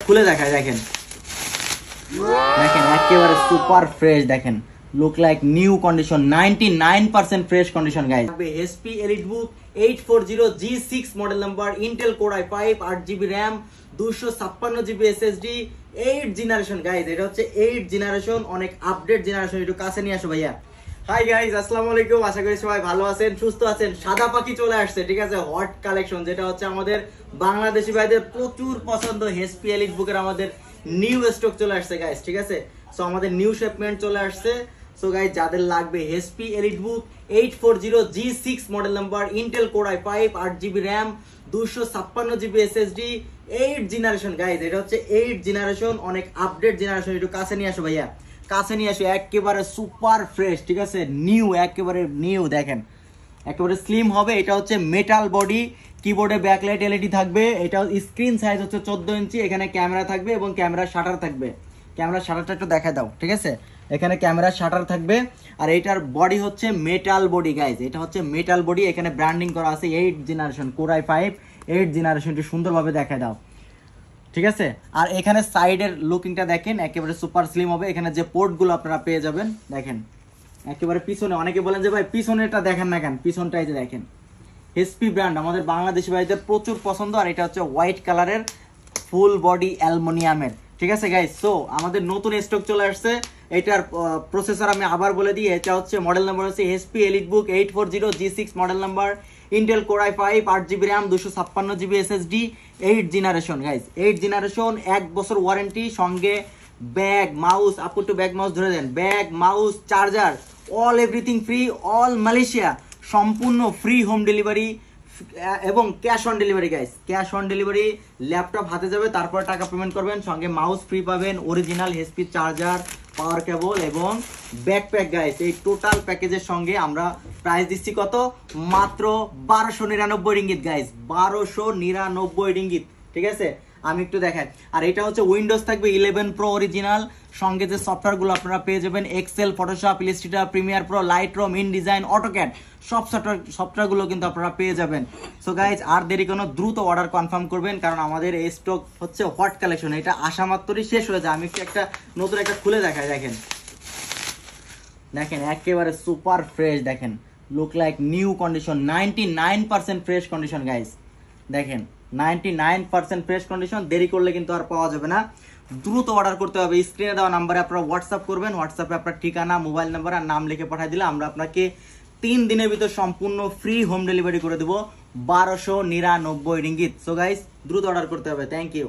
খুলে দেখায় দেখেন দেখেন একেবারে সুপার ফ্রেশ দেখেন look like new condition 99% fresh condition guys HP EliteBook 840G6 model number Intel core i5 8GB RAM 256GB SSD 8 generation guys এটা হচ্ছে 8 জেনারেশন অনেক আপডেট জেনারেশন একটু কাছে নিয়ে আসো ভাইয়া হাই গাইস আসসালামু আলাইকুম আশা করি সবাই ভালো আছেন সুস্থ আছেন সাদা পাখি চলে আসছে ঠিক আছে হট কালেকশন যেটা হচ্ছে আমাদের বাংলাদেশি ভাইদের প্রচুর পছন্দ HP EliteBook এর আমাদের নিউ স্টক চলে আসছে গাইস ঠিক আছে সো আমাদের নিউ শিপমেন্ট চলে আসছে সো গাইস যাদের লাগবে HP EliteBook 840G6 model number Intel core i5 8GB RAM 256GB SSD 8 generation guys এটা হচ্ছে 8 জেনারেশন অনেক আপডেট জেনারেশন একটু কাছে নিয়ে আসো ভাইয়া কাছে নিয়ে আসো একেবারে সুপার ফ্রেশ ঠিক আছে নিউ একেবারে নিউ দেখেন একেবারে স্লিম হবে এটা হচ্ছে মেটাল বডি কিবোর্ডে ব্যাকলাইট এলইডি থাকবে এটা স্ক্রিন সাইজ হচ্ছে 14 ইঞ্চি এখানে ক্যামেরা থাকবে এবং ক্যামেরা শাটার থাকবে ক্যামেরা শাটারটা একটু দেখা দাও ঠিক আছে এখানে ক্যামেরা শাটার থাকবে আর এটার বডি হচ্ছে মেটাল বডি গাইজ এটা হচ্ছে মেটাল বডি এখানে ব্র্যান্ডিং করা আছে 8 জেনারেশন কোর i5 8 জেনারেশনটি সুন্দরভাবে দেখা দাও ঠিক আছে আর এখানে সাইডের লুকিংটা দেখেন একেবারে সুপার স্লিম হবে এখানে যে পোর্টগুলো আপনারা পেয়ে যাবেন দেখেন একেবারে পিছনে অনেকে বলেন যে ভাই পিছনেটা দেখেন না কেন পিছনটা এই যে দেখেন HP ব্র্যান্ড আমাদের বাংলাদেশি ভাইদের প্রচুর পছন্দ আর এটা হচ্ছে হোয়াইট কালারের ফুল বডি অ্যালুমিনিয়ামের ঠিক আছে গাইস সো আমাদের নতুন স্টক চলে আসছে এটার প্রসেসর আমি আবার বলে দিই এটা হচ্ছে মডেল নাম্বার হচ্ছে HP EliteBook 840G6 model number Intel core i5 8GB RAM 256GB SSD 8 generation guys 8 generation 1 বছর ওয়ারেন্টি সঙ্গে ব্যাগ মাউস আপু টু ব্যাগ মাউস ধরে দেন bag mouse charger all everything free all Malaysia সম্পূর্ণ ফ্রি হোম ডেলিভারি এবং cash on delivery guys cash on delivery laptop হাতে যাবে তারপর টাকা পেমেন্ট করবেন সঙ্গে মাউস ফ্রি পাবেন অরিজিনাল HP চার্জার পাওয়ার কেবল এবং ব্যাকপ্যাক গাইস এই টোটাল প্যাকেজের সঙ্গে আমরা প্রাইস দিচ্ছি কত মাত্র 1299 রিঙ্গিত গাইস 1299 রিঙ্গিত ঠিক আছে আমি একটু দেখাই আর এটা হচ্ছে উইন্ডোজ থাকবে 11 প্রো অরিজিনাল সঙ্গে যে সফটওয়্যারগুলো আপনারা পেয়ে যাবেন Excel Photoshop Illustrator Premiere Pro Lightroom InDesign AutoCAD সব সফটওয়্যারগুলো কিন্তু আপনারা পেয়ে যাবেন সো গাইজ আর দেরি কোনো দ্রুত অর্ডার কনফার্ম করবেন কারণ আমাদের এই স্টক হচ্ছে হট কালেকশন এটা আসা মাত্রই শেষ হয়ে যায় আমি একটু একটা নতুন একটা খুলে দেখাই দেখেন দেখেন একেবারে সুপার ফ্রেশ দেখেন look like new condition 99% fresh condition guys দেখেন 99% ফ্রেশ কন্ডিশন দেরি করলে কিন্তু আর পাওয়া যাবে না দ্রুত অর্ডার করতে হবে স্ক্রিনে দেওয়া নাম্বারে আপনারা হোয়াটসঅ্যাপ করবেন হোয়াটসঅ্যাপে আপনার ঠিকানা মোবাইল নাম্বার আর নাম লিখে পাঠিয়ে দিলে আমরা আপনাকে 3 দিনের ভিতর সম্পূর্ণ ফ্রি হোম ডেলিভারি করে দেবো 1299 রিঙ্গিত সো গাইস দ্রুত অর্ডার করতে হবে থ্যাংক ইউ